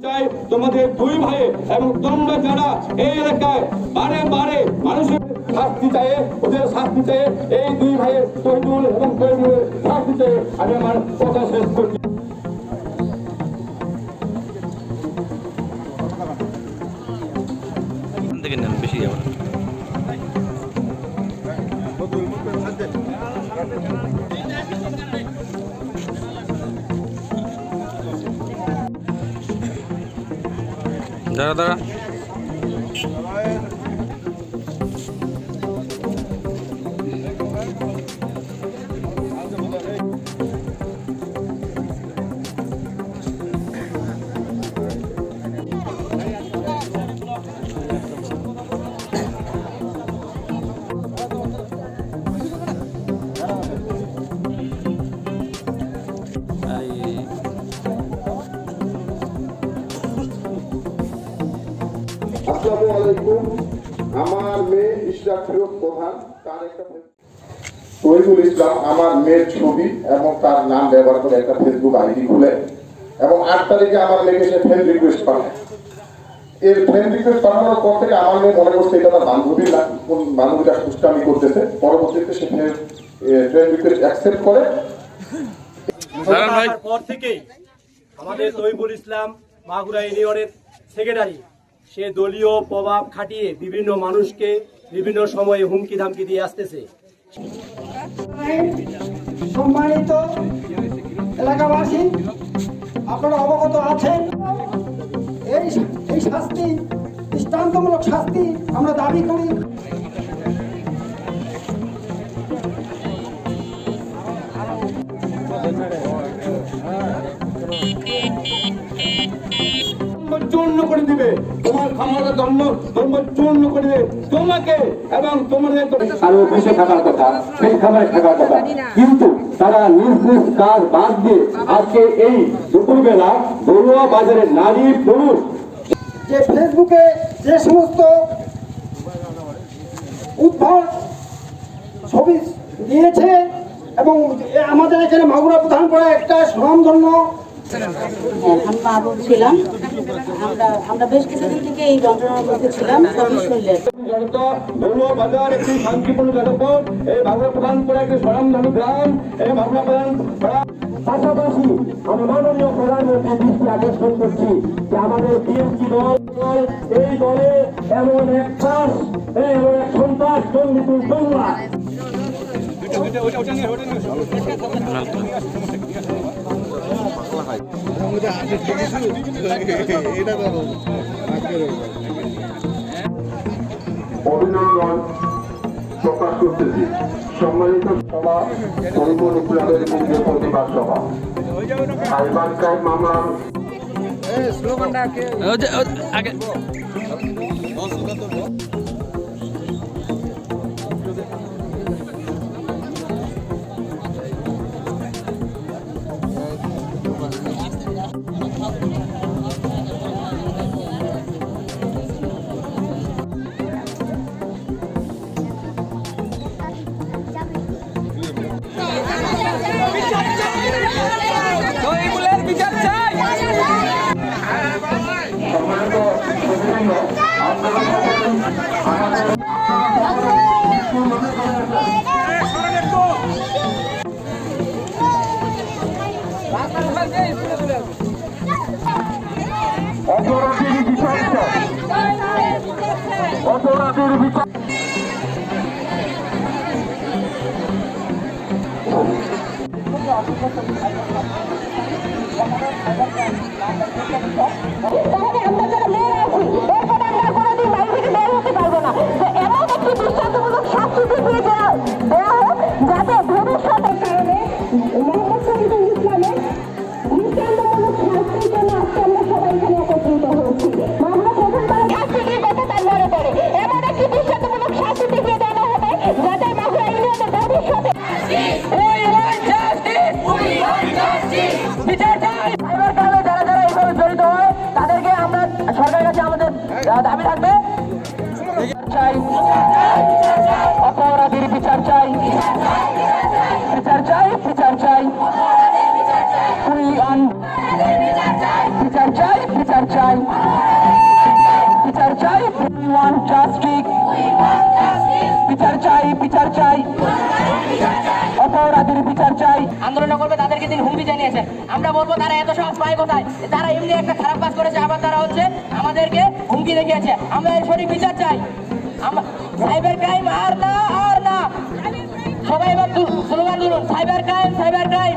চাই তোমাদের দুই ভাই এবং তোমরা যারা এই এলাকায় বারে বারে মানুষের শাস্তি চায়, ওদের শাস্তি চায়, এই দুই ভাইয়ের তৈমুল এবং তৈমুলের শাস্তি চায়। আমি আমার কথা শেষ করছি। বেশি যাবে দাঁড়া দাঁড়া আসসালামু আলাইকুম। আমার মেয়ে ইশরাক ফিরোজ প্রধান, তার একটা তৈমুল ইসলাম আমার মেয়ের ছবি এবং তার নাম ব্যবহার করে একটা ফেসবুক আইডি খুলে এবং 8 তারিখে আমার মেয়েকে সে ফ্রেন্ড রিকোয়েস্ট পাঠায়। এর ফ্রেন্ড রিকোয়েস্ট পাঠানোর পর থেকে আমার মেয়ে মনে করছে এটা তার বান্ধবী না, কোন বান্ধবীটা সুষ্টামি করতেছে। পরবর্তীতে সে ফ্রেন্ড রিকোয়েস্ট অ্যাকসেপ্ট করে। পর থেকেই আমাদের তৈমুল ইসলাম মাগুরা ইউনিয়নের সেক্রেটারি সে দলীয় প্রভাব খাটিয়ে বিভিন্ন মানুষকে বিভিন্ন সময়ে হুমকি ধামকি দিয়ে আসতেছে। সম্মানিত এলাকাবাসী, আপনারা অবগত আছেন এই শাস্তি দৃষ্টান্তমূলক শাস্তি আমরা দাবি করি। চূর্ণ করে দিবে, তোমার ক্ষমতা ধর্ম চূর্ণ করে দিবে তোমাকে এবং তোমাদের আরো বেঁচে থাকার কথা, সেই খাবারে থাকার কথা, কিন্তু তারা নিজ নিজ কাজ বাদ দিয়ে আজকে এই দুপুরবেলা বড়ুয়া বাজারের নারী পুরুষ যে ফেসবুকে যে সমস্ত উদ্ভট ছবি দিয়েছে এবং আমাদের এখানে মাগুরা প্রধান করে একটা স্বনামধন্য আমরা বলছিলাম আমরা বেশ কিছুদিন থেকে এই যন্ত্রণার মধ্যে ছিলাম। বড়ুয়া বাজার একটি শান্তিপূর্ণ জনপদ, এই মাগুরা প্রধান করে একটি স্বনামধন্য গ্রাম, এই মাগুরা প্রধান। পাশাপাশি আমি মাননীয় প্রধানমন্ত্রীর দৃষ্টি আকর্ষণ করছি যে আমাদের বিএনপি দল এই দলে এমন এক সন্ত্রাস দুর্নীতি দোংলা অভিনন্দন প্রকাশ করতেছি। সম্মানিত সভা তৈমুল ইসলামের বিরুদ্ধে প্রতিবাদ সভা সাইবার ক্রাইম মামলার অপরাধীর বিচার অপরাধীর বিচার যাতে ভবিষ্যতের কারণে মোহাম্মদ শহীদুল ইসলামের দৃষ্টান্তমূলক শাস্তির জন্য আজকে আমরা সবাই এখানে একত্রিত হয়েছি। মামলা প্রধান শাস্তি দিয়ে যাতে তার মনে পড়ে এমন একটি দৃষ্টান্তমূলক শাস্তি দিয়ে দেওয়া হবে যাতে মাগুরা ইউনিয়নের ভবিষ্যতে যারা যারা এইভাবে জড়িত হয় তাদেরকে আমরা সরকারের কাছে আমাদের দাবি থাকবে চাই, অপরাধীর বিচার চাই, বিচার চাই, বিচার চাই, বিচার চাই, বিচার চাই, বিচার চাই, we want justice, বিচার চাই, বিচার চাই, অপরাধীর বিচার চাই। আন্দোলন করবে তাদেরকে তিনি হুমকি জানিয়েছেন। আমরা বলবো তারা এত সহজ পায় কোথায়? তারা এমনি একটা খারাপ কাজ করেছে, আবার তারা হচ্ছে আমাদেরকে হুমকি দেখিয়েছে। আমরা এর সঠিক বিচার চাই। সাইবার ক্রাইম আর না, আর না। সবাই এবার স্লোগান তুলুন, সাইবার ক্রাইম, সাইবার ক্রাইম।